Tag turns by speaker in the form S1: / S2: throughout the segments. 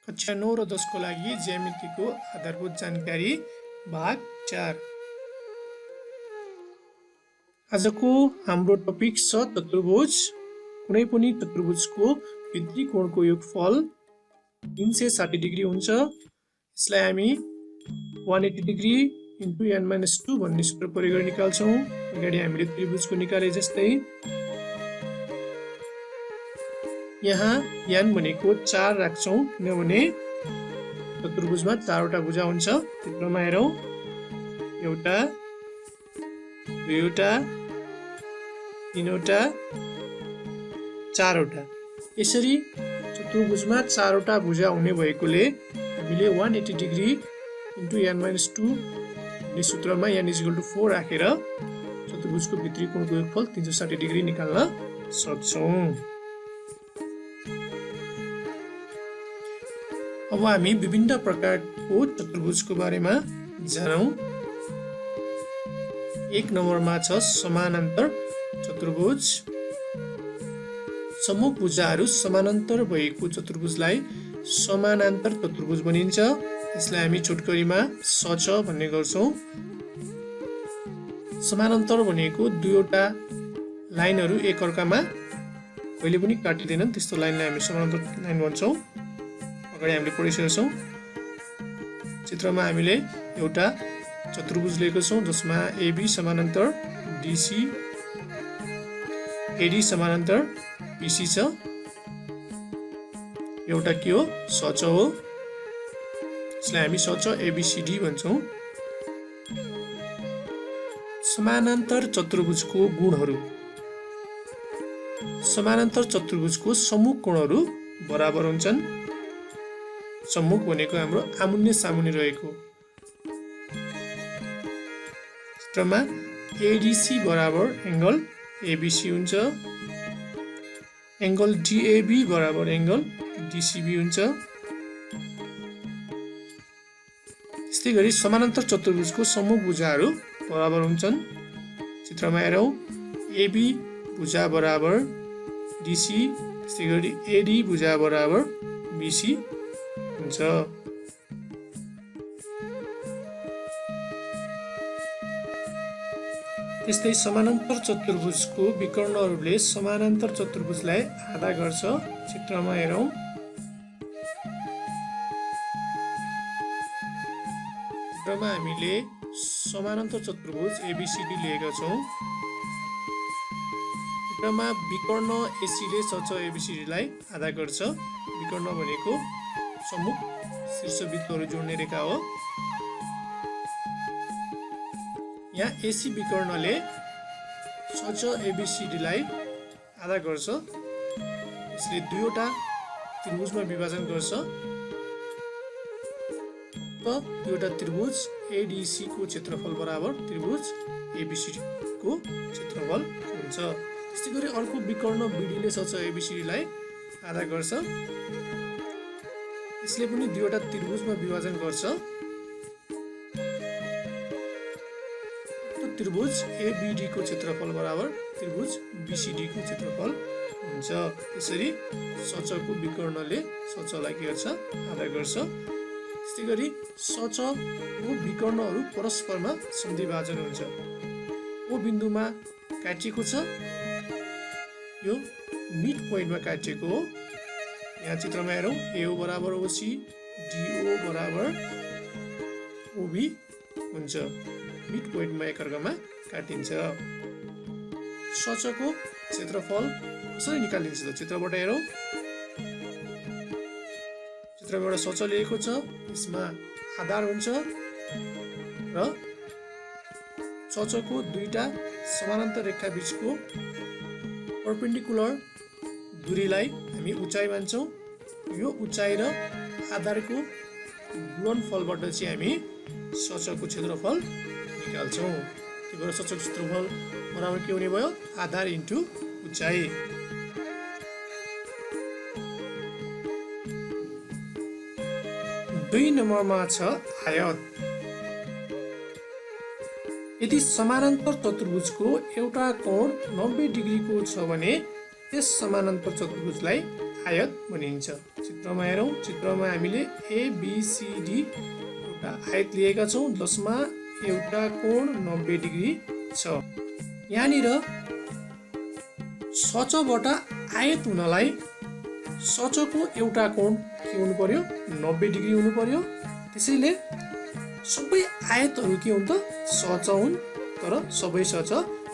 S1: कक्षा 9 र 10 को लागि ज्यामितिको आधारभूत जानकारी भाग 4। आजको हाम्रो टपिक छ चतुर्भुज। कुनै पनि चतुर्भुजको भित्री कोणको योगफल 360 डिग्री हुन्छ। यसलाई हामी 180 डिग्री इन्टु n-2 भन्ने सूत्र प्रयोग गरी निकाल्छौँ। अगाडि हामीले त्रिभुजको निकाले जस्तै यहाँ n भनेको 4 राख्छौँ, किनभने चतुर्भुजमा 4 वटा भुजा हुन्छ। चित्रमा हेरौँ, एउटा, दुईवटा, तीनवटा, चारवटा। यसरी चतुर्भुजमा 4 वटा भुजा हुने भएकोले हामीले 180 डिग्री इन्टु n-2 भन्ने सूत्रमा n=4 राखेर चतुर्भुजको भित्री कोणको योगफल 360 डिग्री निकाल्न सक्छौँ। अब हामी विभिन्न प्रकारको चतुर्भुजको बारेमा जानौँ। 1 नम्बरमा छ समानान्तर चतुर्भुज। सम्मुख भुजाहरू समानान्तर भएको चतुर्भुजलाई समानान्तर चतुर्भुज भनिन्छ। यसलाई हामी छोटकरीमा SC भन्ने गर्छौँ। समानान्तर भनेको दुईवटा लाइनहरू एकअर्कामा कहिले पनि काटिँदैनन्, त्यस्तो लाइनलाई हामी समानान्तर लाइन भन्छौँ। अगाडि हामीले पढिसकेका छौँ। चित्रमा हामीले एउटा चतुर्भुज लिएको छौँ जसमा AB समानान्तर DC, AD समानान्तर BC छ। एउटा के हो? SC हो। यसलाई हामी SC ABCD भन्छौँ। समानान्तर चतुर्भुजको गुणहरू। समानान्तर चतुर्भुजको सम्मुख कोणहरू बराबर हुन्छन्। सम्मुख भनेको हाम्रो आमुन्ने सामुन्ने रहेको। चित्रमा ADC बराबर एङ्गल ABC हुन्छ, एङ्गल DAB बराबर एङ्गल DCB हुन्छ। त्यस्तै गरी समानान्तर चतुर्भुजको सम्मुख भुजाहरू बराबर हुन्छन्। चित्रमा हेरौँ, AB भुजा बराबर DC, त्यस्तै गरी AD भुजा बराबर BC हुन्छ। त्यस्तै समानान्तर चतुर्भुजको विकर्णहरूले समानान्तर चतुर्भुजलाई आधा गर्छ। चित्रमा हेरौँ, चित्रमा हामीले समानान्तर चतुर्भुज ABCD लिएका छौँ। चित्रमा विकर्ण AC ले SC ABCD लाई आधा गर्छ। विकर्ण भनेको सम्मुख शीर्षवृत्तहरू जोड्ने रेखा हो। यहाँ AC विकर्णले SC ABCD लाई आधा गर्छ। यसले दुईवटा त्रिभुजमा विभाजन गर्छ। त दुईवटा त्रिभुज ADC को क्षेत्रफल बराबर त्रिभुज ABCD को क्षेत्रफल हुन्छ। त्यस्तै गरी अर्को विकर्ण BD ले SC ABCD लाई आधा गर्छ। यसले पनि दुईवटा त्रिभुजमा विभाजन गर्छ। त्रिभुज ABD को क्षेत्रफल बराबर त्रिभुज BCD को क्षेत्रफल हुन्छ। यसरी SC को विकर्णले SC लाई के गर्छ? आधा गर्छ। त्यस्तै गरी SC को विकर्णहरू परस्परमा सन्धिभाजन हुन्छ। O बिन्दुमा काटिएको छ, यो मिड पोइन्टमा काटिएको हो। यहाँ चित्रमा हेरौँ, AO बराबर OC, DO बराबर OB हुन्छ। मिड पोइन्टमा एकअर्कामा काटिन्छ। SC को क्षेत्रफल कसरी निकालिन्छ त? चित्रबाट हेरौँ, चित्रमा एउटा SC लिएको छ। यसमा आधार हुन्छ र SC को दुईटा समानान्तर रेखा बीचको परपेन्डिकुलर दूरीलाई हामी उचाइ मान्छौँ। यो उचाइ र आधारको गुणनफलबाट चाहिँ हामी SC को क्षेत्रफल निकाल्छौँ। त्यही भएर SC को क्षेत्रफल बराबर के हुने भयो? आधार इन्टु उचाइ। दुई नम्बरमा छ आयत। यदि समानान्तर चतुर्भुजको एउटा कोण 90 डिग्रीको छ भने त्यस समानान्तर चतुर्भुजलाई आयत बनिन्छ। चित्रमा हेरौँ, चित्रमा हामीले एबिसिडी एउटा आयत लिएका छौँ जसमा एउटा कोण 90 डिग्री छ। यहाँनिर सचबाट आयत हुनलाई सचको एउटा कोण के हुनु पर्यो, 90 डिग्री हुनु पर्यो। त्यसैले सबै आयतहरू के हुन् त, सच हुन्, तर सबै सच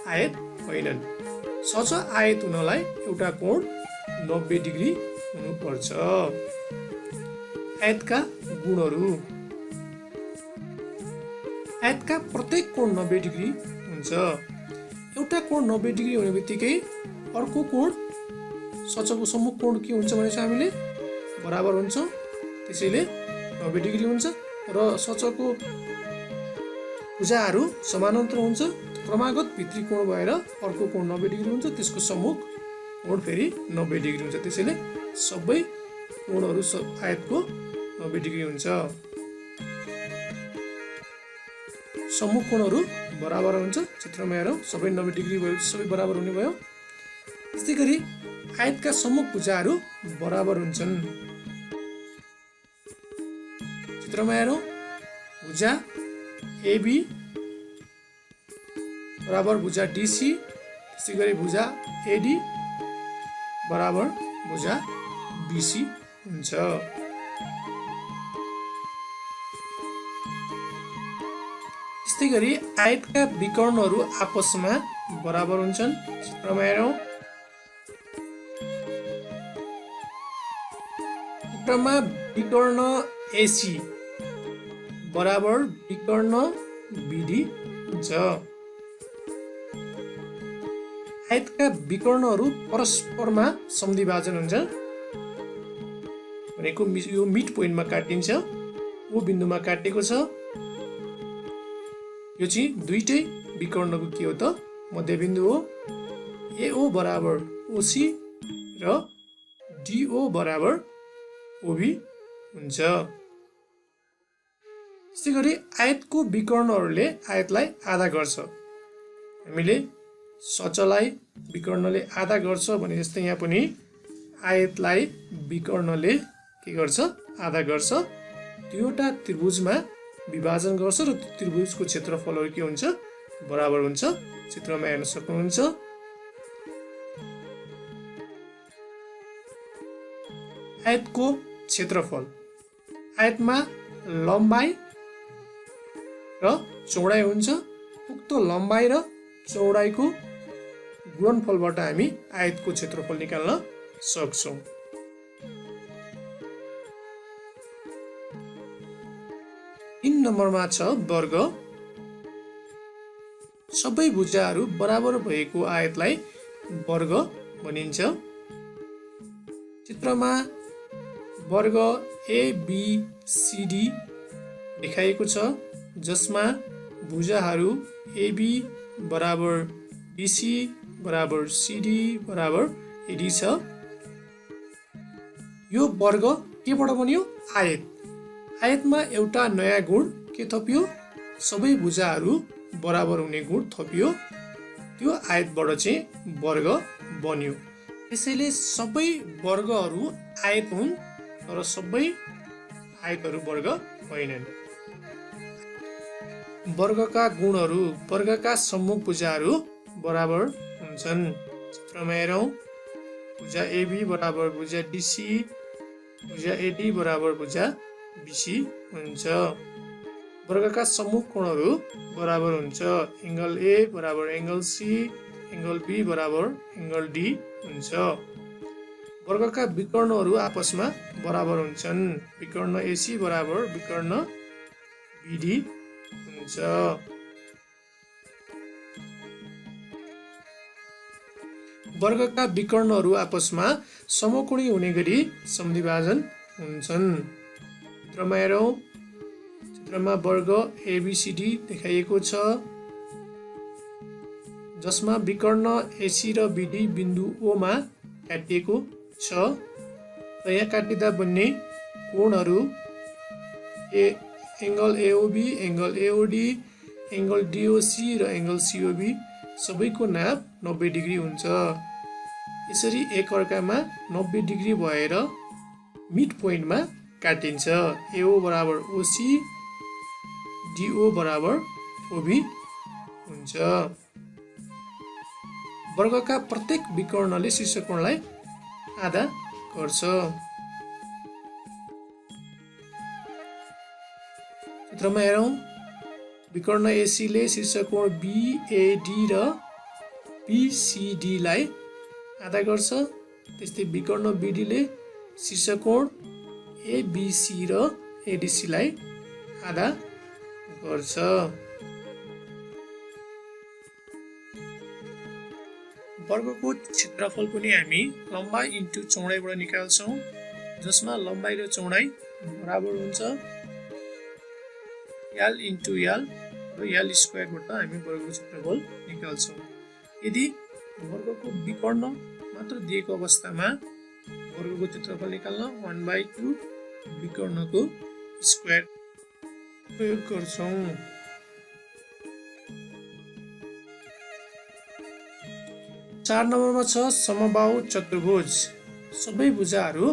S1: आयत होइनन्। सच आयत हुनलाई एउटा कोण 90 डिग्री हुनुपर्छ। आयतका गुणहरू, आयतका प्रत्येक कोण 90 डिग्री हुन्छ। एउटा कोण 90 डिग्री हुने बित्तिकै अर्को कोण सचको सम्मुख कोण के हुन्छ भनेपछि हामीले बराबर हुन्छ। त्यसैले 90 डिग्री हुन्छ र सचको भुजाहरू समानान्तर हुन्छ। क्रमागत भित्री कोण भएर अर्को कोण 90 डिग्री हुन्छ, त्यसको सम्मुख कोण फेरि 90 डिग्री हुन्छ। त्यसैले सबै कोणहरू आयतको 90 डिग्री हुन्छ। सम्मुख कोणहरू बराबर हुन्छ। चित्रमा हेरौँ, सबै 90 डिग्री भयो, सबै बराबर हुने भयो। त्यस्तै गरी आयतका सम्मुख भुजाहरू बराबर हुन्छन्। चित्रमा हेरौँ, भुजा एबी बराबर भुजा डिसी, त्यसै गरी भुजा एडी बराबर भुजा बिसी हुन्छ। त्यस्तै गरी आयतका विकर्णहरू आपसमा बराबर हुन्छन्। चित्रमा हेरौँ, चित्रमा विकर्ण एसी बराबर विकर्ण बिडी हुन्छ। आयतका विकर्णहरू परस्परमा सन्धिभाजन हुन्छ भनेको यो मिड पोइन्टमा काटिन्छ, ओ बिन्दुमा काटेको छ। यो चाहिँ दुईटै विकर्णको के हो त, मध्यबिन्दु हो। एओ बराबर ओसी र डिओ बराबर ओबी हुन्छ। त्यसै गरी आयतको विकर्णहरूले आयतलाई आधा गर्छ। हामीले सचलाई विकर्णले आधा गर्छ भने जस्तै यहाँ पनि आयतलाई विकर्णले के गर्छ, आधा गर्छ। दुईवटा त्रिभुजमा विभाजन गर्छ र त्रिभुजको क्षेत्रफलहरू के हुन्छ, बराबर हुन्छ। चित्रमा हेर्न सक्नुहुन्छ। आयतको क्षेत्रफल, आयतमा लम्बाइ र चौडाइ हुन्छ। उक्त लम्बाइ र चौडाइको गुणनफलबाट हामी आयतको क्षेत्रफल निकाल्न सक्छौँ। 3 नम्बरमा छ वर्ग। सबै भुजाहरू बराबर भएको आयतलाई वर्ग भनिन्छ। चित्रमा वर्ग एबिसिडी देखाइएको छ जसमा भुजाहरू एबी बराबर बिसी बराबर सिडी बराबर एडी छ। यो वर्ग केबाट बन्यो, आयत। आयतमा एउटा नयाँ गुण के थपियो, सबै भुजाहरू बराबर हुने गुण थपियो। त्यो आयतबाट चाहिँ वर्ग बन्यो। त्यसैले सबै वर्गहरू आयत हुन् तर सबै आयतहरू वर्ग होइनन्। वर्गका गुणहरू, वर्गका सम्मुख भुजाहरू बराबर हुन्छन्। चित्रमा हेरौँ, भुजा एबी बराबर भुजा डिसी, भुजा एडी बराबर भुजा बिसी हुन्छ। वर्गका सम्मुख कोणहरू बराबर हुन्छ। एङ्गल ए बराबर एङ्गल सी, एङ्गल बी बराबर एङ्गल डी हुन्छ। वर्गका विकर्णहरू आपसमा बराबर हुन्छन्। विकर्ण एसी बराबर विकर्ण बिडी हुन्छ। वर्गका विकर्णहरू आपसमा समकोणी हुने गरी सन्धिभाजन हुन्छन्। चित्रमा हेरौँ, चित्रमा वर्ग एबिसिडी देखाइएको छ जसमा विकर्ण एसी र बिडी बिन्दु ओमा काटिएको छ र यहाँ काटिँदा बन्ने कोणहरू angle AOB, angle AOD, angle DOC र एङ्गल सिओबी सबैको नाप 90 डिग्री हुन्छ। यसरी एकअर्कामा 90 डिग्री भएर मिड पोइन्टमा काटिन्छ। AO बराबर OC, DO बराबर OB हुन्छ। वर्गका प्रत्येक विकर्णले शीर्षकोणलाई आधा गर्छ। चित्रमा हेरौँ, विकर्ण AC ले शीर्षकोण BAD र BCD लाई आधा गर्छ। त्यस्तै विकर्ण BD ले शीर्षकोण ABC र ADC लाई आधा गर्छ। वर्गको क्षेत्रफल पनि हामी लम्बाइ इन्टु चौडाइबाट निकाल्छौँ, जसमा लम्बाइ र चौडाइ बराबर हुन्छ L इन्टु L र L स्क्वायरबाट हामी वर्गको क्षेत्रफल निकाल्छौँ। यदि वर्गको विकर्ण मात्र दिएको अवस्थामा वर्गको क्षेत्रफल निकाल्न 1/2 विकर्णको स्क्वायर प्रयोग गर्छौँ। 4 नम्बरमा छ समबाहु चतुर्भुज। सबै भुजाहरू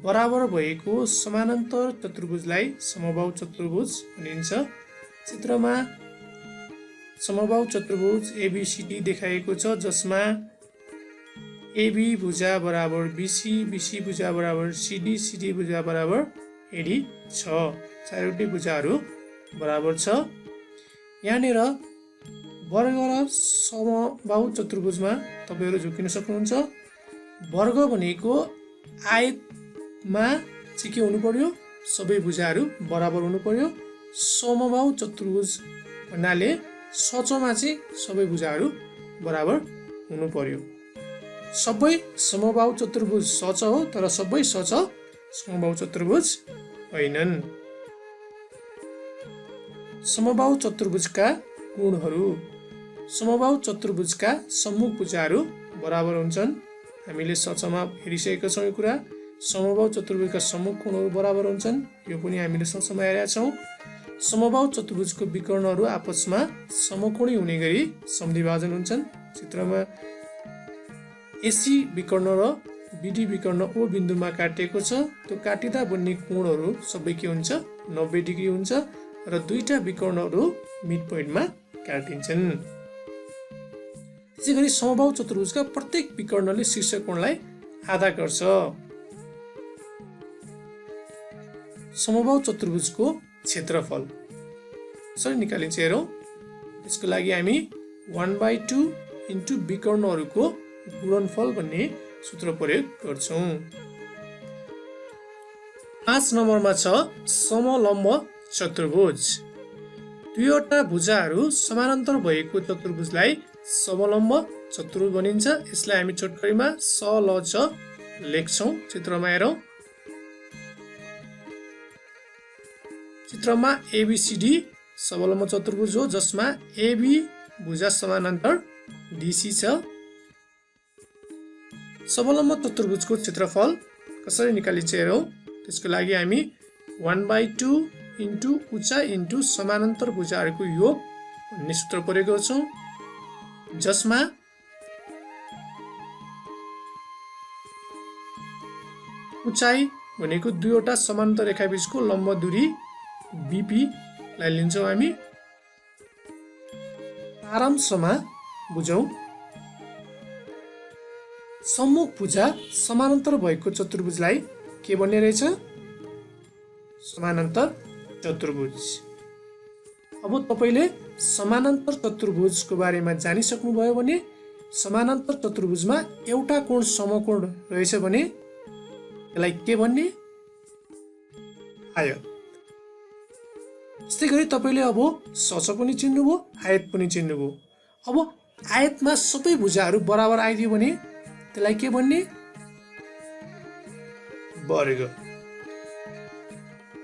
S1: बराबर भएको समानान्तर चतुर्भुजलाई समबाहु चतुर्भुज भनिन्छ। चित्रमा समबाहु चतुर्भुज ABCD देखाएको छ, जसमा AB भुजा बराबर BC, BC भुजा बराबर CD, CD भुजा बराबर AD छ। चारवटै भुजाहरू बराबर छ। यहाँनिर वर्ग र समबाहु चतुर्भुजमा तपाईहरु झुकिन सक्नुहुन्छ। वर्ग भनेको आयतमा चाहिँ के हुनु पर्यो, सबै भुजाहरू बराबर हुनु पर्यो। समबाहु चतुर्भुज भन्नाले सचोमा चाहिँ सबै भुजाहरू बराबर हुनु पर्यो। सबै समबाहु चतुर्भुज सच हो, तर सबै सच समबाहु चतुर्भुज होइनन्। समबाहु चतुर्भुजका गुणहरू। समबाहु चतुर्भुजका सम्मुख भुजाहरू बराबर हुन्छन्। हामीले सचमा हेरिसकेका छौँ यो कुरा। समबाहु चतुर्भुजका सम्मुख कोणहरू बराबर हुन्छन्, यो पनि हामीले सचमा हेरेका छौँ। समबाहु चतुर्भुजको विकर्णहरू आपसमा समकोणी हुने गरी समद्विभाजन हुन्छन्। चित्रमा AC विकर्ण र BD विकर्ण O बिन्दुमा काटिएको छ। त्यो काटिँदा बन्ने कोणहरू सबै के हुन्छ, 90 डिग्री हुन्छ र दुईटा विकर्णहरू मिड पोइन्टमा काटिन्छन्। त्यसैगरी समबाहु चतुर्भुजका प्रत्येक विकर्णले शीर्षकोणलाई आधा गर्छ। समबाहु चतुर्भुजको क्षेत्रफल कसरी निकालिन्छ हेरौँ। त्यसको लागि हामी 1/2 इन्टु विकर्णहरूको गुणनफल भन्ने सूत्र प्रयोग गर्छौँ। 5 नम्बरमा छ समलम्ब चतुर्भुज। दुईवटा भुजाहरू समानान्तर भएको चतुर्भुजलाई समलम्ब चतुर्भुज भनिन्छ। यसलाई हामी छोटकरीमा SLC लेख्छौँ। चित्रमा हेरौँ। चित्रमा ABCD समलम्ब चतुर्भुज हो, जसमा AB भुजा समानान्तर DC छ। समलम्ब चतुर्भुजको क्षेत्रफल कसरी निकालिन्छ हेरौँ। त्यसको लागि हामी 1/2 इन्टु उचाइ इन्टु समानान्तर भुजाहरूको योग भन्ने सूत्र प्रयोग गर्छौँ, जसमा उचाइ भनेको दुईवटा समानान्तर रेखा बीचको लम्ब दूरी BP लाई लिन्छौँ हामी। सारांशमा बुझौँ। सम्मुख भुजा समानान्तर भएको चतुर्भुजलाई के भन्ने रहेछ, समानान्तर चतुर्भुज। अब तपाईले समानान्तर चतुर्भुजको बारेमा जानिसक्नुभयो भने समानान्तर चतुर्भुजमा एउटा कोण समकोण रहेछ भने यसलाई के भन्ने, आयत। त्यस्तै गरी तपाईले अब सच पनि चिन्नुभयो, आयत पनि चिन्नुभयो। अब आयतमा सबै भुजाहरू बराबर आइदियो भने त्यसलाई के भन्ने, वर्ग।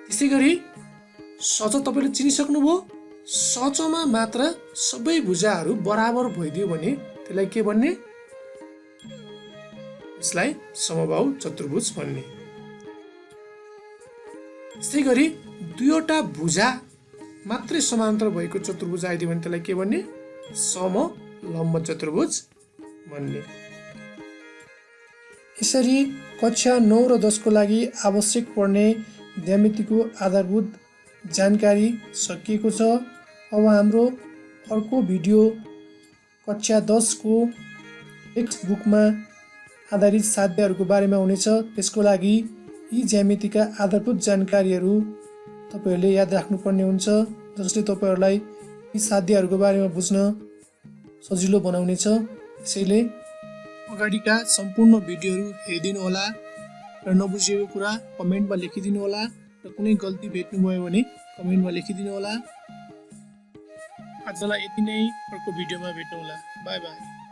S1: त्यसै गरी सच तपाईले चिनिसक्नुभयो। सचमा मात्र सबै भुजाहरू बराबर भइदियो भने त्यसलाई के भन्ने, यसलाई समबाहु चतुर्भुज भन्ने। त्यसै गरी दुईवटा भुजा मात्रै समानान्तर भएको चतुर्भुज आइदियो भने त्यसलाई के भन्ने, समलम्ब चतुर्भुज भन्ने। यसरी कक्षा 9 र 10 को लागि आवश्यक पर्ने ज्यामितिको आधारभूत जानकारी सकिएको छ। अब हाम्रो अर्को भिडियो कक्षा 10 को टेक्स्ट बुकमा आधारित साध्यहरूको बारेमा हुनेछ। त्यसको लागि यी ज्यामितिका आधारभूत जानकारीहरू तपाईहरूले याद राख्नुपर्ने हुन्छ, जसले तपाईहरूलाई यी साध्यहरूको बारेमा बुझ्न सजिलो बनाउनेछ। त्यसैले अगाडिका सम्पूर्ण भिडियोहरू हेरिदिनु होला र नबुझेको कुरा कमेन्टमा लेखिदिनु होला र कुनै गल्ती भेट्नुभयो भने कमेन्टमा लेखिदिनु होला। आजलाई यति नै, अर्को भिडियोमा भेटौँला। By by.